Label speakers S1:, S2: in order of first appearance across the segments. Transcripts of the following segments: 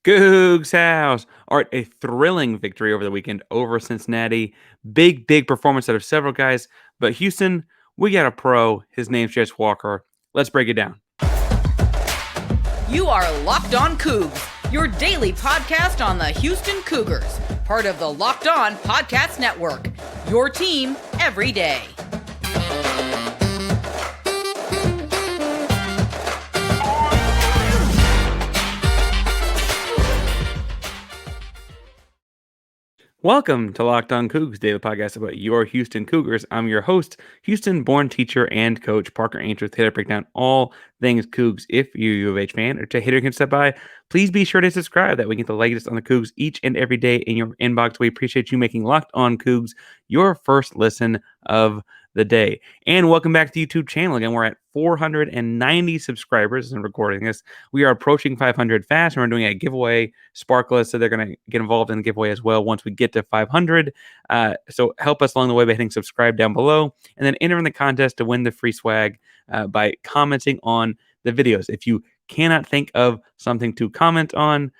S1: Coogs House. All right, a thrilling victory over the weekend over Cincinnati. Big performance out of several guys. But Houston, we got a pro. His name's Jarace Walker. Let's break it down.
S2: You are Locked On Cougs, your daily podcast on the Houston Cougars, part of the Locked On Podcast Network, your team every day.
S1: Welcome to Locked On Cougs, daily podcast about your Houston Cougars. I'm your host, Houston-born teacher and coach Parker Ainsworth, here to break down all things Cougs. If you're a U of H fan or to hitter can step by, please be sure to subscribe. That we get the latest on the Cougs each and every day in your inbox. We appreciate you making Locked On Cougs your first listen of the day. And welcome back to the YouTube channel. Again, we're at 490 subscribers and recording this. We are approaching 500 fast, and we're doing a giveaway. Sparkless, so they're going to get involved in the giveaway as well once we get to 500. So help us along the way by hitting subscribe down below, and then enter in the contest to win the free swag by commenting on the videos. If you cannot think of something to comment on,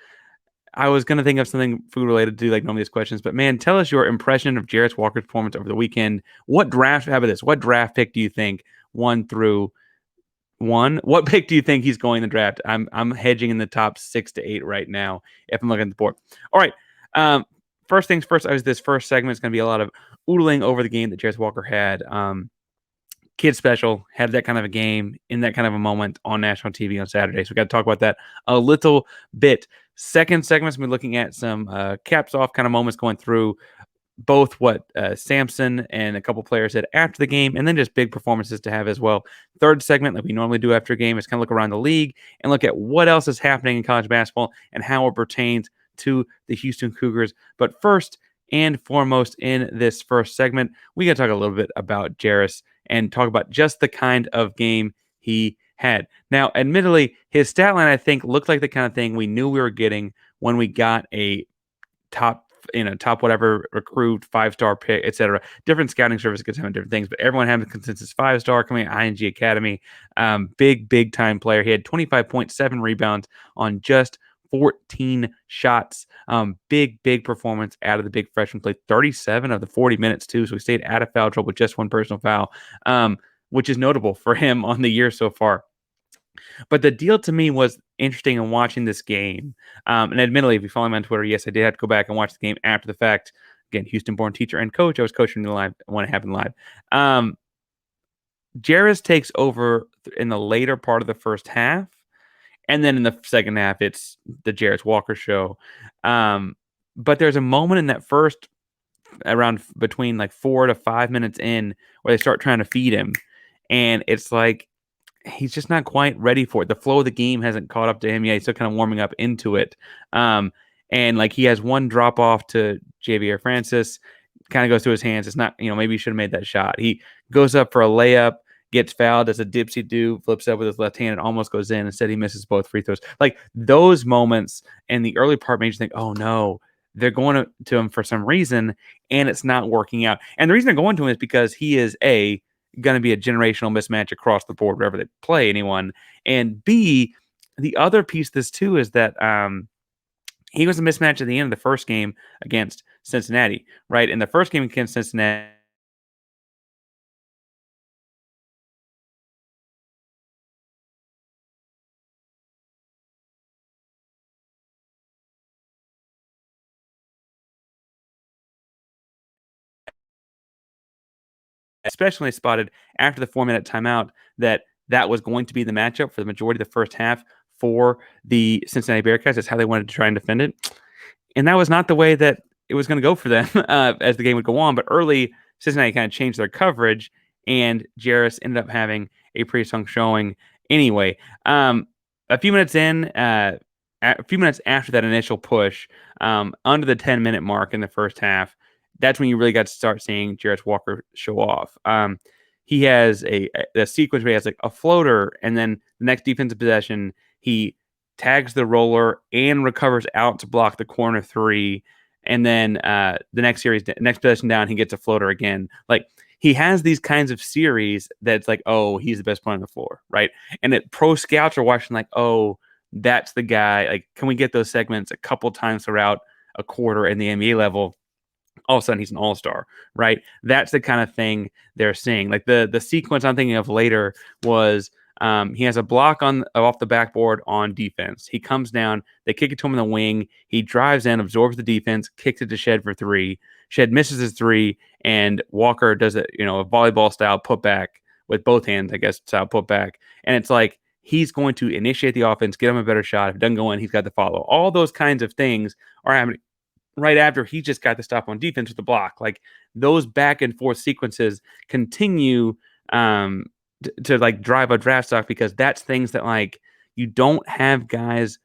S1: I was going to think of something food related to like normally these questions, but man, tell us your impression of Jarace Walker's performance over the weekend. What draft, how about this? What draft pick do you think 1 through 1? What pick do you think he's going to draft? I'm hedging in the top 6 to 8 right now if I'm looking at the board. All right. First things first, this first segment is going to be a lot of oodling over the game that Jarace Walker had. Kid special, had that kind of a game in that kind of a moment on national TV on Saturday. So we got to talk about that a little bit. Second segment, we're looking at some caps off kind of moments going through both what Samson and a couple players said after the game, and then just big performances to have as well. Third segment, like we normally do after a game, is kind of look around the league and look at what else is happening in college basketball and how it pertains to the Houston Cougars. But first and foremost in this first segment, we got to talk a little bit about Jarace and talk about just the kind of game he had. Now, admittedly, his stat line, I think, looked like the kind of thing we knew we were getting when we got a top whatever recruit, 5-star pick, etc. Different scouting service gets on different things, but everyone had the consensus 5-star coming at ING Academy. Big time player. He had 25.7 rebounds on just 14 shots. Big performance out of the big freshman. Played 37 of the 40 minutes too, so he stayed out of foul trouble with just one personal foul, which is notable for him on the year so far. But the deal to me was interesting in watching this game. And admittedly, if you follow me on Twitter, yes, I did have to go back and watch the game after the fact. Again, Houston-born teacher and coach. I was coaching the live when it happened live. Jarace takes over in the later part of the first half. And then in the second half, it's the Jarace Walker show. But there's a moment in that first, around between like 4 to 5 minutes in, where they start trying to feed him. And it's like, he's just not quite ready for it. The flow of the game hasn't caught up to him yet. He's still kind of warming up into it. And like he has one drop off to Javier Francis, kind of goes through his hands. It's not, maybe he should have made that shot. He goes up for a layup, gets fouled, does a dipsy-do, flips up with his left hand, and almost goes in. Instead, he misses both free throws. Like those moments in the early part made you think, oh no, they're going to him for some reason, and it's not working out. And the reason they're going to him is because he is going to be a generational mismatch across the board wherever they play anyone. And B, the other piece of this too is that he was a mismatch at the end of the first game against Cincinnati, right? In the first game against Cincinnati, especially spotted after the 4-minute timeout that was going to be the matchup for the majority of the first half for the Cincinnati Bearcats. That's how they wanted to try and defend it. And that was not the way that it was going to go for them as the game would go on. But early, Cincinnati kind of changed their coverage, and Jarace ended up having a pretty strong showing anyway. A few minutes after that initial push, under the 10-minute mark in the first half, that's when you really got to start seeing Jarace Walker show off. He has a sequence where he has like a floater, and then the next defensive possession, he tags the roller and recovers out to block the corner three. And then the next possession down, he gets a floater again. Like he has these kinds of series that's like, oh, he's the best player on the floor, right? And pro scouts are watching like, oh, that's the guy. Like, can we get those segments a couple times throughout a quarter in the NBA level? All of a sudden he's an all-star, right? That's the kind of thing they're seeing. Like the sequence I'm thinking of later was he has a block off the backboard on defense. He comes down, they kick it to him in the wing. He drives in, absorbs the defense, kicks it to Shead for three. Shead misses his three, and Walker does a volleyball style putback with both hands, I guess, style putback. And it's like he's going to initiate the offense, get him a better shot. If it doesn't go in, he's got to follow. All those kinds of things are happening right after he just got the stop on defense with the block. Like those back and forth sequences continue to like drive a draft stock, because that's things that like you don't have guys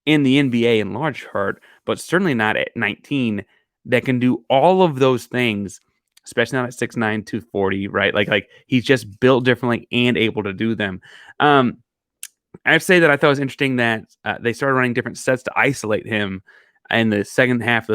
S1: in the NBA in large part, but certainly not at 19, that can do all of those things, especially not at 6'9", 240, right? Like he's just built differently and able to do them. I'd say that I thought it was interesting that they started running different sets to isolate him in the second half,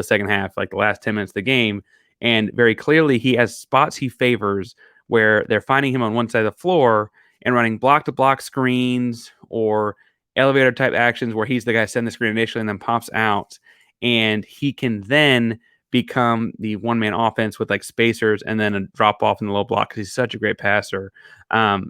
S1: like the last 10 minutes of the game. And very clearly he has spots he favors where they're finding him on one side of the floor and running block-to-block screens or elevator type actions where he's the guy setting the screen initially and then pops out. And he can then become the one-man offense with like spacers and then a drop-off in the low block because he's such a great passer.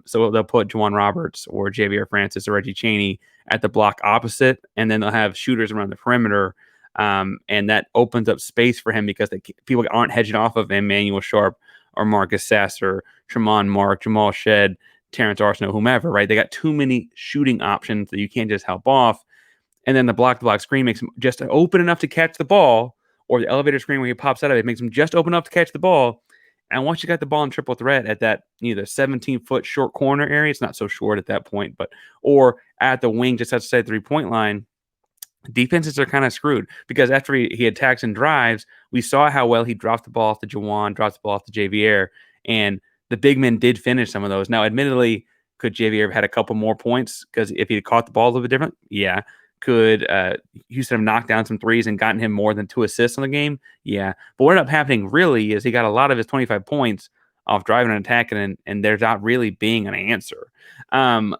S1: So they'll put Juwan Roberts or Javier Francis or Reggie Chaney at the block opposite, and then they'll have shooters around the perimeter. And that opens up space for him because people aren't hedging off of Emmanuel Sharp or Marcus Sasser, Tremont Mark, Jamal Shead, Terrence Arsenault, whomever, right? They got too many shooting options that you can't just help off. And then the block-to-block screen makes him just open enough to catch the ball, or the elevator screen where he pops out of it makes him just open enough to catch the ball. And once you got the ball in triple threat at that either 17-foot short corner area, it's not so short at that point, or at the wing just outside the 3-point line, defenses are kind of screwed, because after he attacks and drives, we saw how well he dropped the ball off to Juwan, dropped the ball off to Javier, and the big men did finish some of those. Now, admittedly, could Javier have had a couple more points? Because if he had caught the ball a little bit different, yeah. Could Houston have knocked down some threes and gotten him more than 2 assists on the game? Yeah. But what ended up happening really is he got a lot of his 25 points off driving and attacking, and there's not really being an answer. I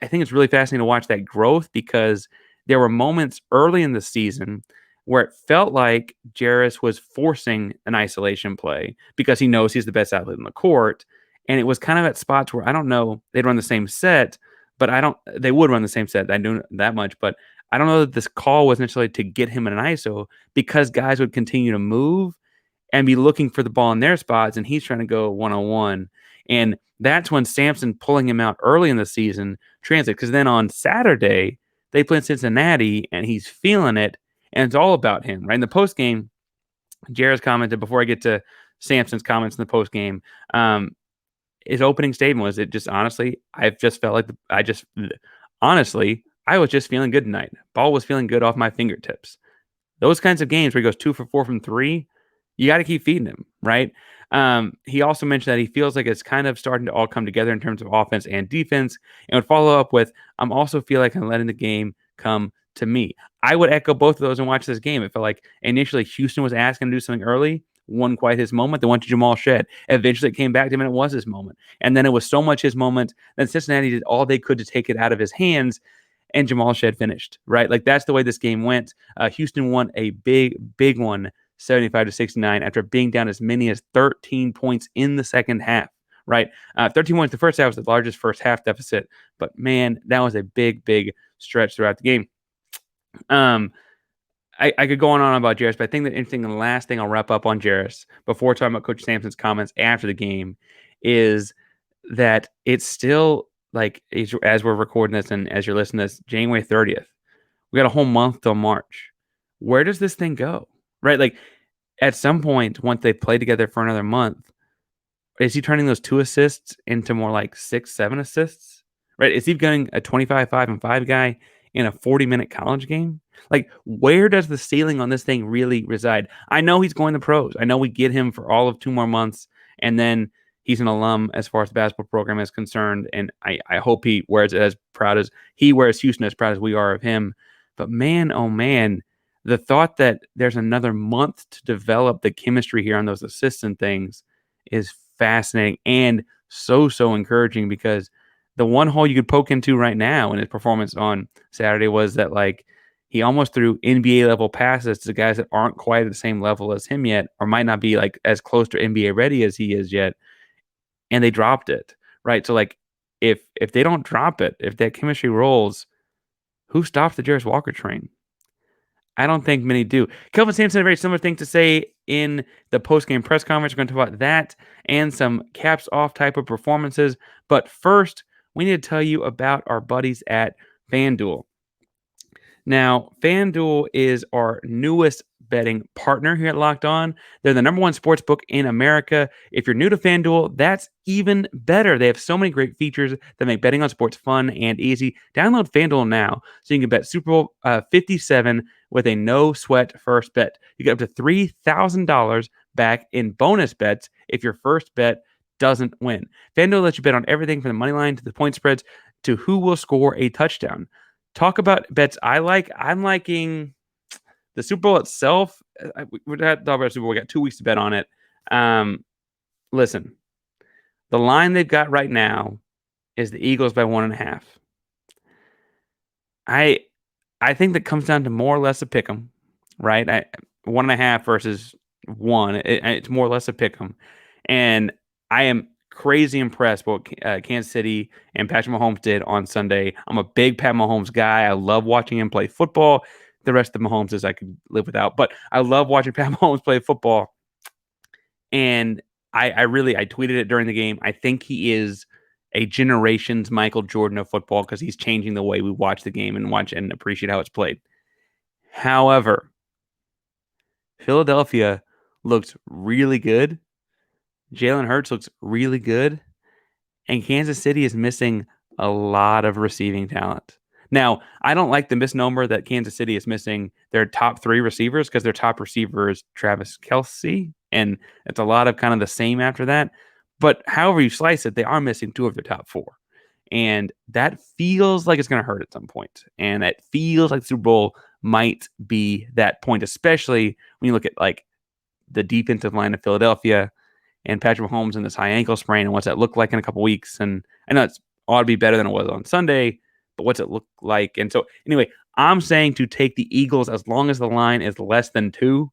S1: think it's really fascinating to watch that growth, because there were moments early in the season where it felt like Jarace was forcing an isolation play because he knows he's the best athlete in the court. And it was kind of at spots where, I don't know, they'd run the same set, but they would run the same set. I knew that much, but I don't know that this call was necessarily to get him in an ISO, because guys would continue to move and be looking for the ball in their spots, and he's trying to go one-on-one. And that's when Sampson pulling him out early in the season translates, because then on Saturday, they play in Cincinnati, and he's feeling it, and it's all about him, right? In the postgame, Jarace commented, before I get to Sampson's comments in the postgame, his opening statement was, it just honestly, I've just felt like I was just feeling good tonight. Ball was feeling good off my fingertips. Those kinds of games where he goes 2 for 4 from 3, you got to keep feeding him, right? He also mentioned that he feels like it's kind of starting to all come together in terms of offense and defense, and would follow up with, I'm also feel like I'm letting the game come to me. I would echo both of those and watch this game. It felt like initially Houston was asking him to do something early, wasn't quite his moment. They went to Jamal Shead. Eventually it came back to him and it was his moment. And then it was so much his moment that Cincinnati did all they could to take it out of his hands, and Jamal Shead finished, right? Like that's the way this game went. Houston won a big one, 75-69, after being down as many as 13 points in the second half, right? 13 points the first half was the largest first half deficit, but man, that was a big stretch throughout the game. I could go on about Jarace, but I think that interesting, and the last thing I'll wrap up on Jarace before talking about Coach Sampson's comments after the game is that it's still, like, as we're recording this and as you're listening to this, January 30th, we got a whole month till March. Where does this thing go? Right? Like, at some point, once they play together for another month, is he turning those 2 assists into more like 6-7 assists? Right? Is he getting a 25, 5, and 5 guy in a 40-minute college game? Like, where does the ceiling on this thing really reside? I know he's going to pros. I know we get him for all of 2 more months, and then he's an alum as far as the basketball program is concerned, and I hope he wears it as proud as he wears Houston, as proud as we are of him. But man, oh man, the thought that there's another month to develop the chemistry here on those assists and things is fascinating and so encouraging, because The one hole you could poke into right now in his performance on Saturday was that like he almost threw NBA level passes to guys that aren't quite at the same level as him yet, or might not be like as close to NBA ready as he is yet, and they dropped it, right? So like if they don't drop it, if that chemistry rolls, who stops the Jarace Walker train? I don't think many do. Kelvin Sampson had a very similar thing to say in the post-game press conference. We're going to talk about that and some caps off type of performances. But first, we need to tell you about our buddies at FanDuel. Now, FanDuel is our newest betting partner here at Locked On. They're the number one sports book in America. If you're new to FanDuel, that's even better. They have so many great features that make betting on sports fun and easy. Download FanDuel now so you can bet Super Bowl 57 with a no sweat first bet. You get up to $3,000 back in bonus bets if your first bet doesn't win. FanDuel lets you bet on everything from the money line to the point spreads to who will score a touchdown. Talk about bets I like. I'm liking the Super Bowl itself. We're not talking about Super Bowl. We got 2 weeks to bet on it. Listen, the line they've got right now is the Eagles by 1.5. I think that comes down to more or less a pick 'em, right? 1.5 versus 1. It's more or less a pick 'em, and I am crazy impressed with what Kansas City and Patrick Mahomes did on Sunday. I'm a big Pat Mahomes guy. I love watching him play football. The rest of the Mahomes I could live without, but I love watching Pat Mahomes play football. And I tweeted it during the game. I think he is a generation's Michael Jordan of football because he's changing the way we watch the game and watch and appreciate how it's played. However, Philadelphia looks really good. Jalen Hurts looks really good. And Kansas City is missing a lot of receiving talent. Now, I don't like the misnomer that Kansas City is missing their top 3 receivers because their top receiver is Travis Kelce, and it's a lot of kind of the same after that. But however you slice it, they are missing 2 of their top 4. And that feels like it's going to hurt at some point. And it feels like the Super Bowl might be that point, especially when you look at like the defensive line of Philadelphia and Patrick Mahomes and this high ankle sprain and what's that look like in a couple weeks. And I know it's ought to be better than it was on Sunday, but what's it look like? And so anyway, I'm saying to take the Eagles as long as the line is less than 2.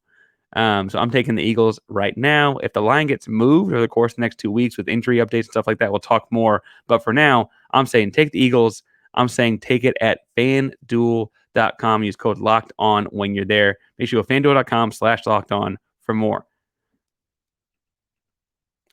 S1: So I'm taking the Eagles right now. If the line gets moved over the course of the next 2 weeks with injury updates and stuff like that, we'll talk more. But for now, I'm saying take the Eagles. I'm saying take it at FanDuel.com. Use code Locked On when you're there. Make sure you go FanDuel.com/Locked On for more.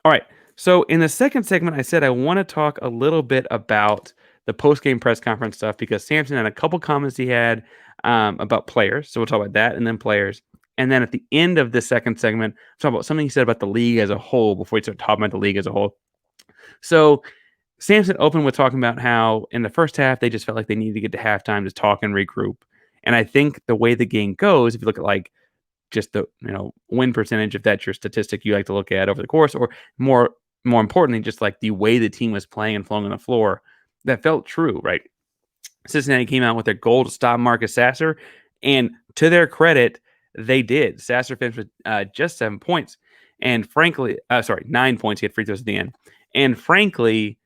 S1: All right. So in the second segment, I said I want to talk a little bit about the post-game press conference stuff because Sampson had a couple comments he had about players. So we'll talk about that and then players. And then at the end of this second segment, talk about something he said about the league as a whole before we start talking about the league as a whole. So Sampson opened with talking about how in the first half, they just felt like they needed to get to halftime to talk and regroup. And I think the way the game goes, if you look at like just the win percentage, if that's your statistic you like to look at over the course, or more importantly, just like the way the team was playing and flowing on the floor, that felt true, right? Cincinnati came out with their goal to stop Marcus Sasser, and to their credit, they did. Sasser finished with just 7 points, and frankly, 9 points. He had free throws at the end, and frankly,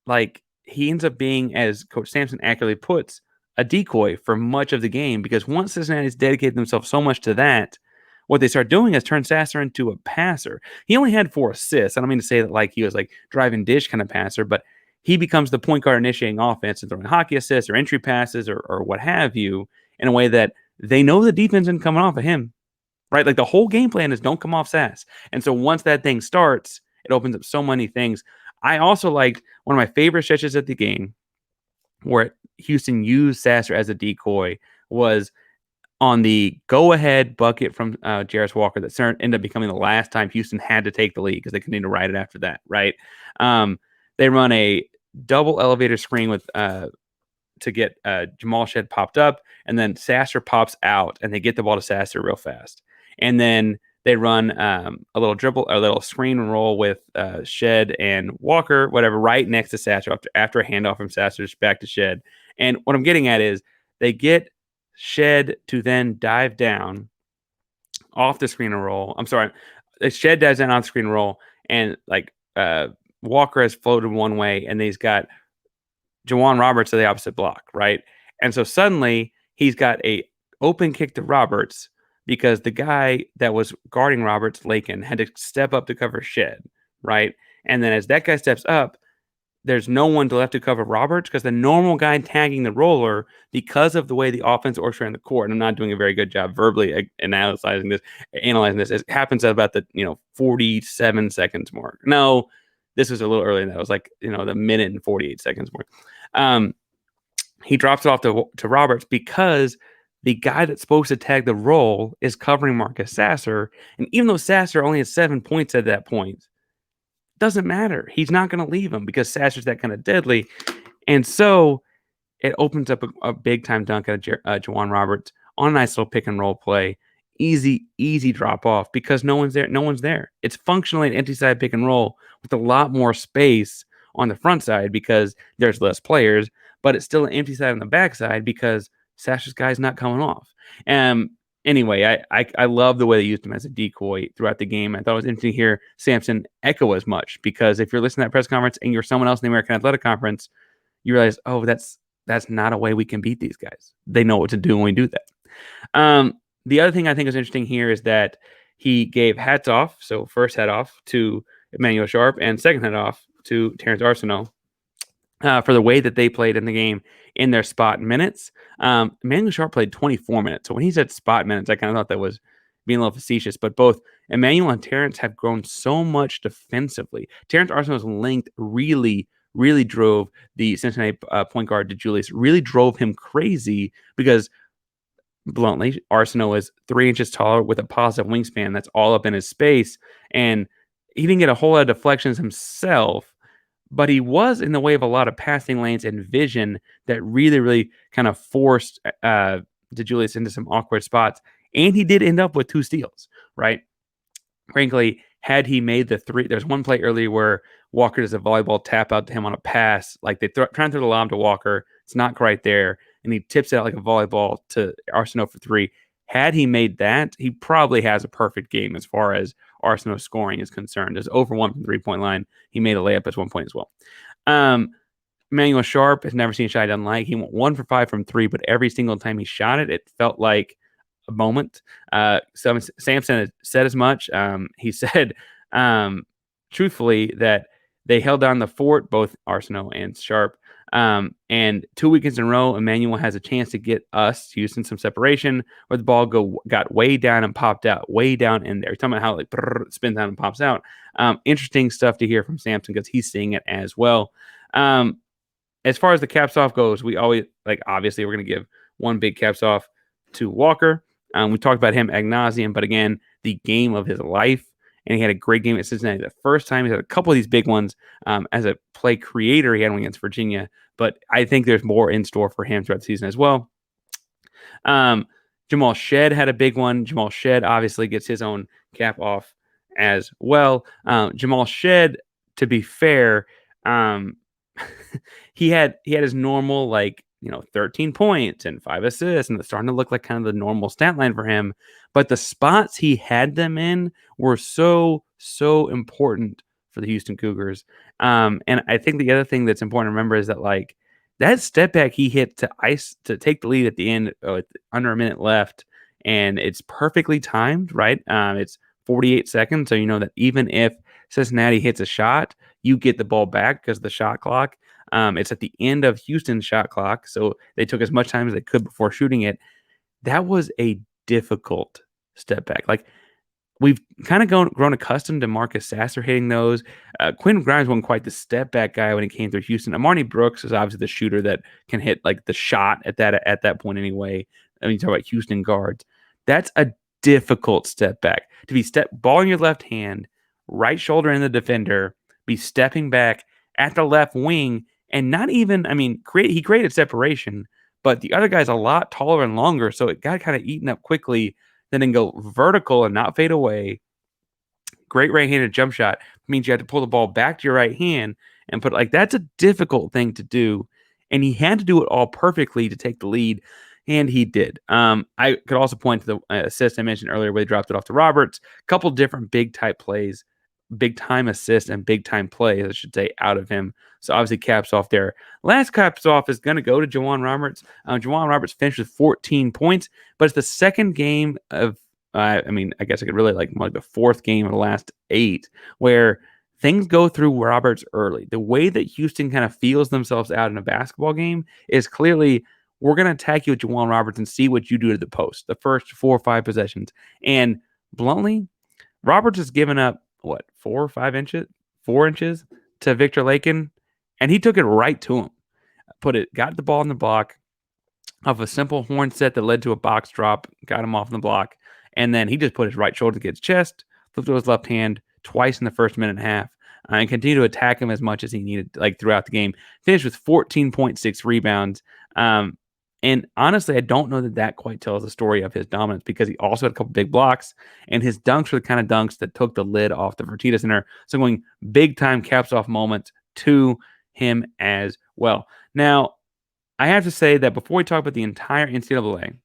S1: like he ends up being, as Coach Sampson accurately puts, a decoy for much of the game because once Cincinnati's dedicated themselves so much to that, what they start doing is turn Sasser into a passer. He only had 4 assists. I don't mean to say that like he was like driving dish kind of passer, but he becomes the point guard initiating offense and throwing hockey assists or entry passes or what have you in a way that they know the defense isn't coming off of him, right? Like the whole game plan is don't come off Sass. And so once that thing starts, it opens up so many things. I also liked one of my favorite stretches at the game where Houston used Sasser as a decoy was on the go-ahead bucket from Jarace Walker that ended up becoming the last time Houston had to take the lead because they continued to ride it after that, right? They run a double elevator screen with to get Jamal Shead popped up, and then Sasser pops out, and they get the ball to Sasser real fast. And then they run a little screen roll with Shead and Walker, whatever, right next to Sasser after a handoff from Sasser back to Shead. And what I'm getting at is they get Shead to then dive down off the screen and roll. I'm sorry. Shead dives down off the screen and roll, and like Walker has floated one way, and he's got Jawan Roberts to the opposite block, right? And so suddenly he's got a open kick to Roberts because the guy that was guarding Roberts, Lakin, had to step up to cover Shead, right? And then as that guy steps up, there's no one to left to cover Roberts because the normal guy tagging the roller, because of the way the offense orchestrated the court, and I'm not doing a very good job verbally analyzing this, it happens at about the 47 seconds mark. No, this was a little earlier than that. It was like the minute and 48 seconds mark. He drops it off to Roberts because the guy that's supposed to tag the roll is covering Marcus Sasser, and even though Sasser only has 7 points at that point, doesn't matter. He's not going to leave him because Sasser's that kind of deadly. And so it opens up a big time dunk at Jawan Roberts on a nice little pick and roll play. Easy drop off because no one's there. It's functionally an empty side pick and roll with a lot more space on the front side because there's less players, but it's still an empty side on the back side because Sasser's guy's not coming off. Anyway, I love the way they used him as a decoy throughout the game. I thought it was interesting to hear Sampson echo as much because if you're listening to that press conference and you're someone else in the American Athletic Conference, you realize, oh, that's not a way we can beat these guys. They know what to do when we do that. The other thing I think is interesting here is that he gave hats off. So first hat off to Emmanuel Sharp and second hat off to Terrence Arsenault for the way that they played in the game in their spot minutes. Emmanuel Sharp played 24 minutes. So when he said spot minutes, I kind of thought that was being a little facetious. But both Emmanuel and Terrence have grown so much defensively. Terrence Arsenault's length really drove the Cincinnati point guard DeJulius, really drove him crazy because, bluntly, Arsenault is 3 inches taller with a positive wingspan. That's all up in his space. And he didn't get a whole lot of deflections himself, but he was in the way of a lot of passing lanes and vision that really kind of forced DeJulius into some awkward spots. And he did end up with 2 steals, right? Frankly, had he made the 3, there's one play earlier where Walker does a volleyball tap out to him on a pass. Like they try and throw the lob to Walker. It's not quite there. And he tips it out like a volleyball to Arsenault for 3. Had he made that, he probably has a perfect game as far as Arsenault scoring is concerned. There's over 1 from the 3-point line. He made a layup at one point as well. Emmanuel Sharp has never seen a shot he doesn't like. He went 1 for 5 from 3, but every single time he shot it, it felt like a moment. Sampson said as much. He said, truthfully, that they held down the fort, both Arsenault and Sharp. And 2 weekends in a row, Emmanuel has a chance to get us, Houston, some separation where the ball got way down and popped out, way down in there. You're talking about how it spins down and pops out. Interesting stuff to hear from Sampson because he's seeing it as well. As far as the caps off goes, we always, obviously, we're going to give one big caps off to Walker. We talked about him ad nauseum, but again, the game of his life. And he had a great game at Cincinnati the first time. He's had a couple of these big ones as a play creator. He had one against Virginia, but I think there's more in store for him throughout the season as well. Jamal Shead had a big one. Jamal Shead obviously gets his own cap off as well. Jamal Shead, to be fair, he had his normal 13 points and 5 assists, and it's starting to look like kind of the normal stat line for him. But the spots he had them in were so important for the Houston Cougars. And I think the other thing that's important to remember is that that step back he hit to take the lead at the end, under a minute left, and it's perfectly timed, right? It's 48 seconds, so you know that even if Cincinnati hits a shot, you get the ball back because of the shot clock. It's at the end of Houston's shot clock, so they took as much time as they could before shooting it. That was a difficult step back. We've kind of grown accustomed to Marcus Sasser hitting those. Quinn Grimes wasn't quite the step back guy when he came through Houston. Amani Brooks is obviously the shooter that can hit the shot at that point anyway. I mean, you talk about Houston guards. That's a difficult step back to be ball in your left hand, right shoulder in the defender, be stepping back at the left wing, and not even. I mean, he created separation, but the other guy's a lot taller and longer, so it got kind of eaten up quickly. Then go vertical and not fade away. Great right-handed jump shot means you have to pull the ball back to your right hand and put that's a difficult thing to do, and he had to do it all perfectly to take the lead, and he did. I could also point to the assist I mentioned earlier where they dropped it off to Roberts. A couple different big type plays big-time assists and big-time plays, I should say, out of him. So obviously caps off there. Last caps off is going to go to Jawan Roberts. Jawan Roberts finished with 14 points, but it's the second game of, I guess I could really like the fourth game of the last 8 where things go through Roberts early. The way that Houston kind of feels themselves out in a basketball game is clearly, we're going to attack you with Jawan Roberts and see what you do to the post, the first 4 or 5 possessions. And bluntly, Roberts has given up, 4 inches to Victor Lakin, and he took it right to him. Got the ball in the block off a simple horn set that led to a box drop, got him off the block, and then he just put his right shoulder to his chest, flipped to his left hand twice in the first minute and a half, and continued to attack him as much as he needed, throughout the game. Finished with 14.6 rebounds. And honestly, I don't know that quite tells the story of his dominance, because he also had a couple big blocks, and his dunks were the kind of dunks that took the lid off the Fertitta Center. So going big time caps off moments to him as well. Now, I have to say that before we talk about the entire NCAA,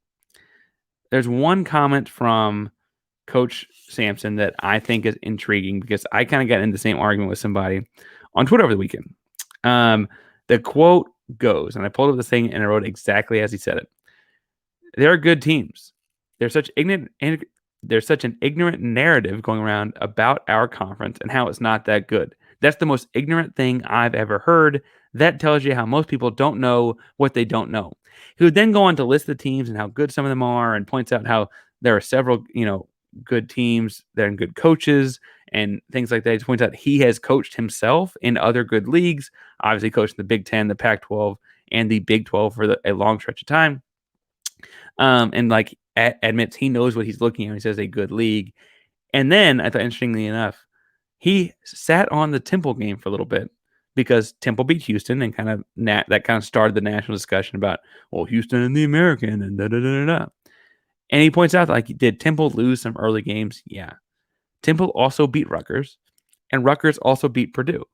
S1: there's one comment from Coach Sampson that I think is intriguing, because I kind of got in the same argument with somebody on Twitter over the weekend. The quote goes, and I pulled up the thing and I wrote exactly as he said it. There are good teams. There's such an ignorant narrative going around about our conference and how it's not that good. That's the most ignorant thing I've ever heard. That tells you how most people don't know what they don't know. He would then go on to list the teams and how good some of them are, and points out how there are several, good teams that are good coaches and things like that. He points out he has coached himself in other good leagues, obviously coached the Big Ten, the Pac-12, and the Big 12 for a long stretch of time. And admits he knows what he's looking at when he says a good league. And then, I thought, interestingly enough, he sat on the Temple game for a little bit, because Temple beat Houston, and that kind of started the national discussion about, Houston and the American and da-da-da-da-da. And he points out, did Temple lose some early games? Yeah. Temple also beat Rutgers, and Rutgers also beat Purdue.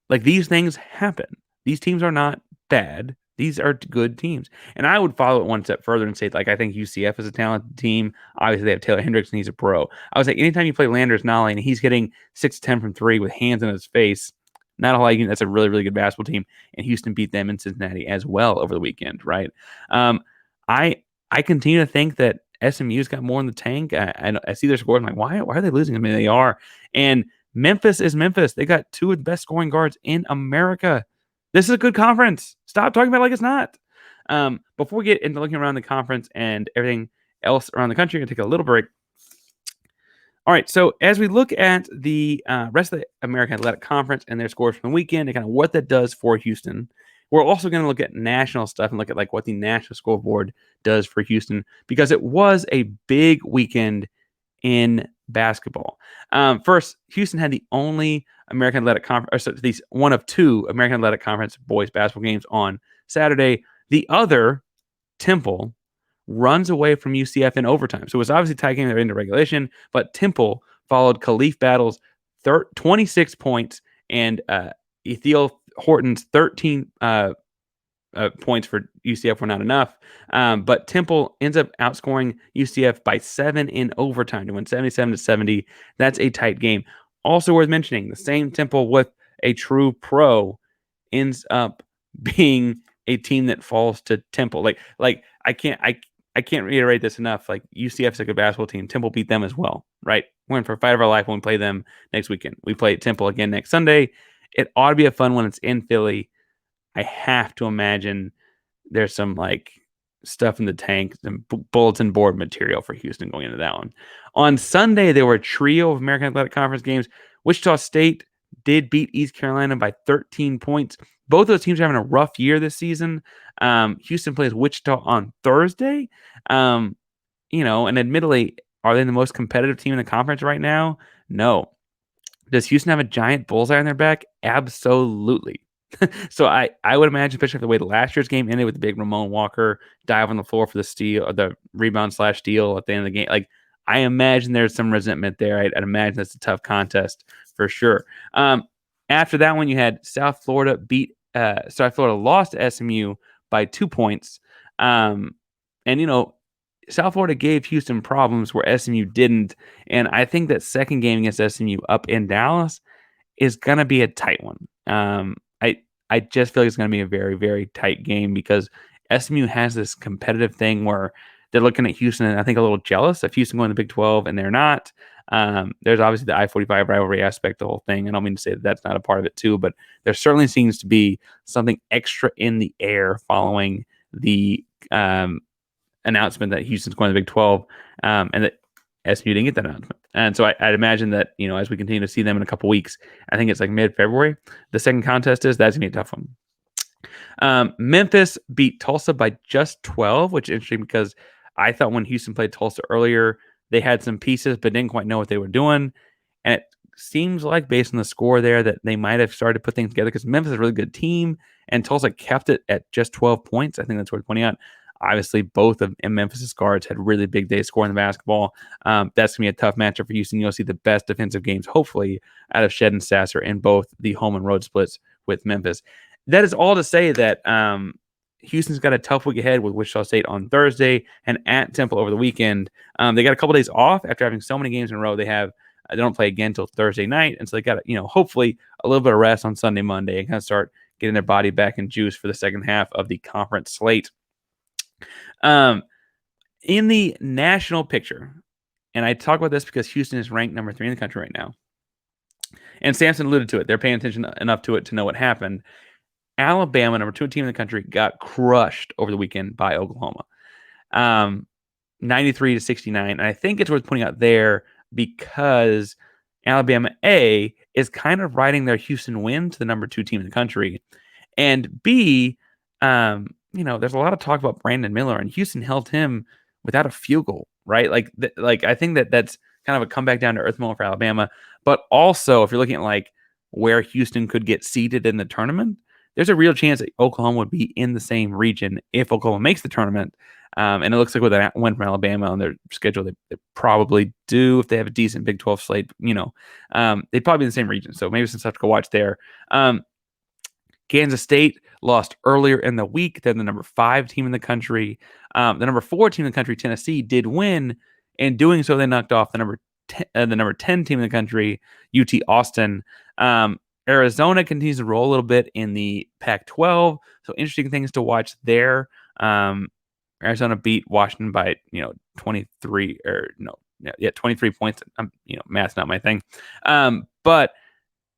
S1: These things happen. These teams are not bad. These are good teams. And I would follow it one step further and say, I think UCF is a talented team. Obviously, they have Taylor Hendricks, and he's a pro. I was like, anytime you play Landers Nolley and he's getting 6-10 from 3 with hands in his face, not a whole lot. That's a really, really good basketball team. And Houston beat them in Cincinnati as well over the weekend, right? I continue to think that SMU's got more in the tank. I see their scores. I'm like, why are they losing? They are. And Memphis is Memphis. They got 2 of the best scoring guards in America. This is a good conference. Stop talking about it like it's not. Before we get into looking around the conference and everything else around the country, we're going to take a little break. All right, so as we look at the rest of the American Athletic Conference and their scores from the weekend and kind of what that does for Houston, we're also going to look at national stuff and look at what the national scoreboard does for Houston, because it was a big weekend in basketball. First, Houston had the only American Athletic Conference, one of 2 American Athletic Conference boys basketball games on Saturday. The other, Temple, runs away from UCF in overtime. So it was obviously tied game into regulation, but Temple followed Khalif Battle's 26 points and Ethiel Horton's 13 points for UCF were not enough. But Temple ends up outscoring UCF by 7 in overtime to win 77-70. That's a tight game. Also worth mentioning, the same Temple with a true pro ends up being a team that falls to Temple. I can't reiterate this enough. UCF's a good basketball team. Temple beat them as well, right? We're in for a fight of our life when we play them next weekend. We play Temple again next Sunday. It ought to be a fun one. It's in Philly. I have to imagine there's some stuff in the tank, some bulletin board material for Houston going into that one. On Sunday, there were a trio of American Athletic Conference games. Wichita State did beat East Carolina by 13 points. Both those teams are having a rough year this season. Houston plays Wichita on Thursday. And admittedly, are they the most competitive team in the conference right now? No. Does Houston have a giant bullseye on their back? Absolutely. So I would imagine, especially the way the last year's game ended with the big Ramon Walker dive on the floor for the steal, or the rebound/steal at the end of the game. I imagine there's some resentment there. I'd imagine that's a tough contest for sure. After that one, you had South Florida lost to SMU by 2 points. And South Florida gave Houston problems where SMU didn't, and I think that second game against SMU up in Dallas is going to be a tight one. I just feel like it's going to be a very, very tight game because SMU has this competitive thing where they're looking at Houston and I think a little jealous of Houston going to the Big 12 and they're not. There's obviously the I-45 rivalry aspect, the whole thing. I don't mean to say that that's not a part of it too, but there certainly seems to be something extra in the air following the announcement that Houston's going to the Big 12 and that SMU didn't get that announcement. And so I'd imagine that, as we continue to see them in a couple weeks, I think it's like mid-February, the second contest that's going to be a tough one. Memphis beat Tulsa by just 12, which is interesting because I thought when Houston played Tulsa earlier, they had some pieces but didn't quite know what they were doing. And it seems like based on the score there that they might have started to put things together because Memphis is a really good team and Tulsa kept it at just 12 points. I think that's worth pointing out. Obviously, both of Memphis' guards had really big days scoring the basketball. That's going to be a tough matchup for Houston. You'll see the best defensive games, hopefully, out of Shead and Sasser in both the home and road splits with Memphis. That is all to say that Houston's got a tough week ahead with Wichita State on Thursday and at Temple over the weekend. They got a couple days off after having so many games in a row. They don't play again until Thursday night, and so they got hopefully a little bit of rest on Sunday, Monday, and kind of start getting their body back in juice for the second half of the conference slate. In the national picture, and I talk about this because Houston is ranked number 3 in the country right now, and Samson alluded to it. They're paying attention enough to it to know what happened. Alabama, number 2 team in the country, got crushed over the weekend by Oklahoma, 93-69. And I think it's worth pointing out there because Alabama A is kind of riding their Houston win to the number 2 team in the country, and B, there's a lot of talk about Brandon Miller, and Houston held him without a field goal, right? Like I think that's kind of a comeback down to earth moment for Alabama. But also, if you're looking at like where Houston could get seeded in the tournament, there's a real chance that Oklahoma would be in the same region if Oklahoma makes the tournament. And it looks like with that win from Alabama on their schedule, they probably do if they have a decent Big 12 slate. They'd probably be in the same region. So maybe some stuff to go watch there. Kansas State lost earlier in the week. They're the number 5 team in the country. The number 4 team in the country, Tennessee, did win. In doing so, they knocked off the number 10 team in the country, UT Austin. Arizona continues to roll a little bit in the Pac-12. So interesting things to watch there. Arizona beat Washington by 23 points. Math's not my thing. But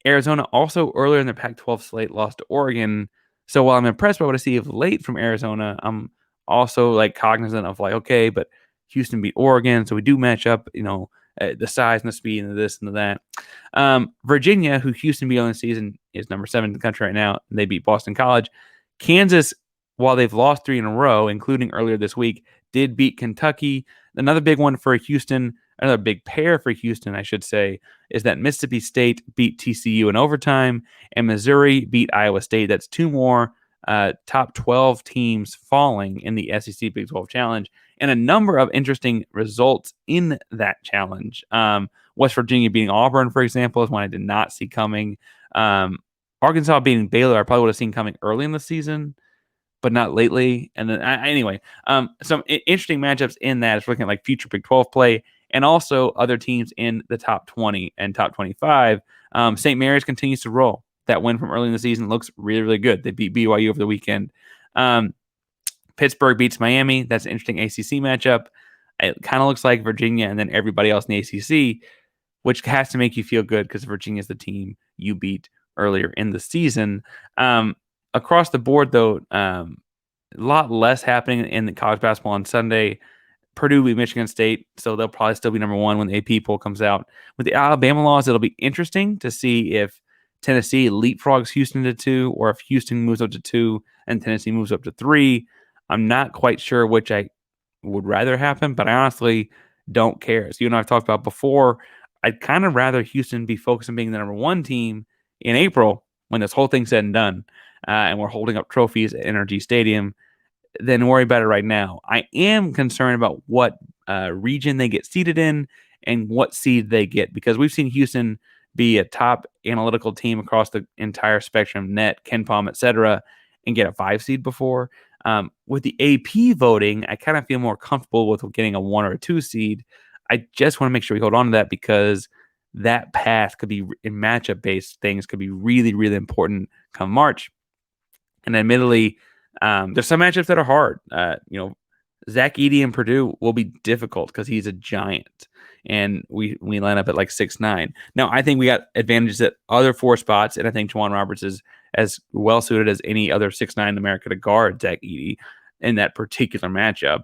S1: Arizona also earlier in the Pac-12 slate lost to Oregon. So while I'm impressed by what I see of late from Arizona, I'm also like cognizant of like, okay, but Houston beat Oregon, so we do match up, the size and the speed and the this and the that. Virginia, who Houston beat on the season, is number 7 in the country right now. They beat Boston College. Kansas, while they've lost 3 in a row, including earlier this week, did beat Kentucky. Another big one for Houston, another big pair for Houston, I should say, is that Mississippi State beat TCU in overtime and Missouri beat Iowa State. That's 2 more top 12 teams falling in the SEC Big 12 Challenge, and a number of interesting results in that challenge. West Virginia beating Auburn, for example, is one I did not see coming. Arkansas beating Baylor, I probably would have seen coming early in the season, but not lately. And then anyway, some interesting matchups in that. It's looking at like future Big 12 play and also other teams in the top 20 and top 25. St. Mary's continues to roll. That win from early in the season looks really, really good. They beat BYU over the weekend. Pittsburgh beats Miami. That's an interesting ACC matchup. It kind of looks like Virginia and then everybody else in the ACC, which has to make you feel good because Virginia is the team you beat earlier in the season. Across the board, though, a lot less happening in the college basketball on Sunday. Purdue beat Michigan State, so they'll probably still be number 1 when the AP poll comes out. With the Alabama loss, it'll be interesting to see if Tennessee leapfrogs Houston to 2 or if Houston moves up to 2 and Tennessee moves up to 3. I'm not quite sure which I would rather happen, but I honestly don't care. As you and I have talked about before, I'd kind of rather Houston be focused on being the number 1 team in April when this whole thing's said and done, and we're holding up trophies at NRG Stadium, than worry about it right now. I am concerned about what region they get seeded in and what seed they get, because we've seen Houston be a top analytical team across the entire spectrum, net, KenPom, etc., and get a 5 seed before. With the AP voting, I kind of feel more comfortable with getting a 1 or a 2 seed. I just want to make sure we hold on to that because that path could be in matchup based things could be really, really important come March. And admittedly, there's some matchups that are hard. Zach Edey and Purdue will be difficult because he's a giant, and we line up at like 6'9". Now, I think we got advantages at other 4 spots, and I think Juwan Roberts is as well suited as any other 6'9" in America to guard Zach Edey in that particular matchup.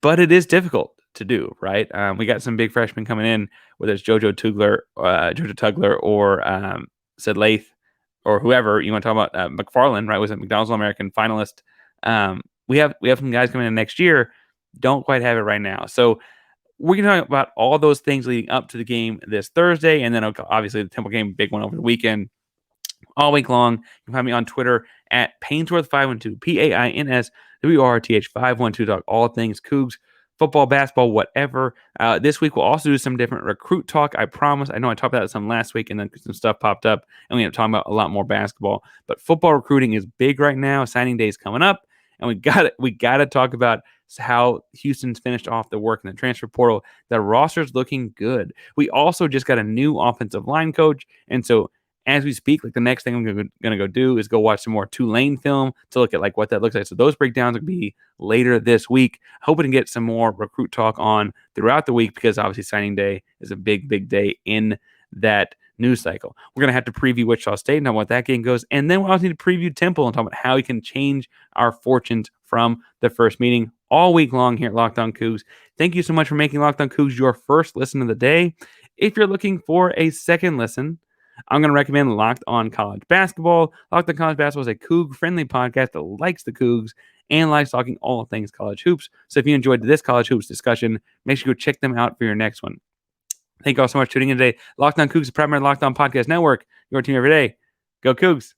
S1: But it is difficult to do, right? We got some big freshmen coming in, whether it's Jojo Tugler, or Sid Lath, or whoever you want to talk about. McFarland, right? Was a McDonald's All-American finalist. We have some guys coming in next year. Don't quite have it right now. So we're going to talk about all those things leading up to the game this Thursday, and then obviously the Temple game, big one over the weekend. All week long, you can find me on Twitter at Painsworth512, PAINSWORTH 512. Talk all things Cougs, football, basketball, whatever. This week we'll also do some different recruit talk. I promise. I know I talked about some last week, and then some stuff popped up, and we ended up talking about a lot more basketball. But football recruiting is big right now. Signing day is coming up, and we got to talk about how Houston's finished off the work in the transfer portal. The roster's looking good. We also just got a new offensive line coach, and so as we speak, like the next thing I'm going to go do is go watch some more Tulane film to look at like what that looks like. So those breakdowns will be later this week. Hoping to get some more recruit talk on throughout the week because obviously signing day is a big, big day in that news cycle. We're going to have to preview Wichita State and how what that game goes. And then we'll also need to preview Temple and talk about how we can change our fortunes from the first meeting all week long here at Locked On Cougs. Thank you so much for making Locked On Cougs your first listen of the day. If you're looking for a second listen, I'm going to recommend Locked On College Basketball. Locked On College Basketball is a Coug-friendly podcast that likes the Cougs and likes talking all things college hoops. So if you enjoyed this college hoops discussion, make sure you go check them out for your next one. Thank you all so much for tuning in today. Locked On Cougs, the primary Locked On Podcast Network. Your team every day. Go Cougs.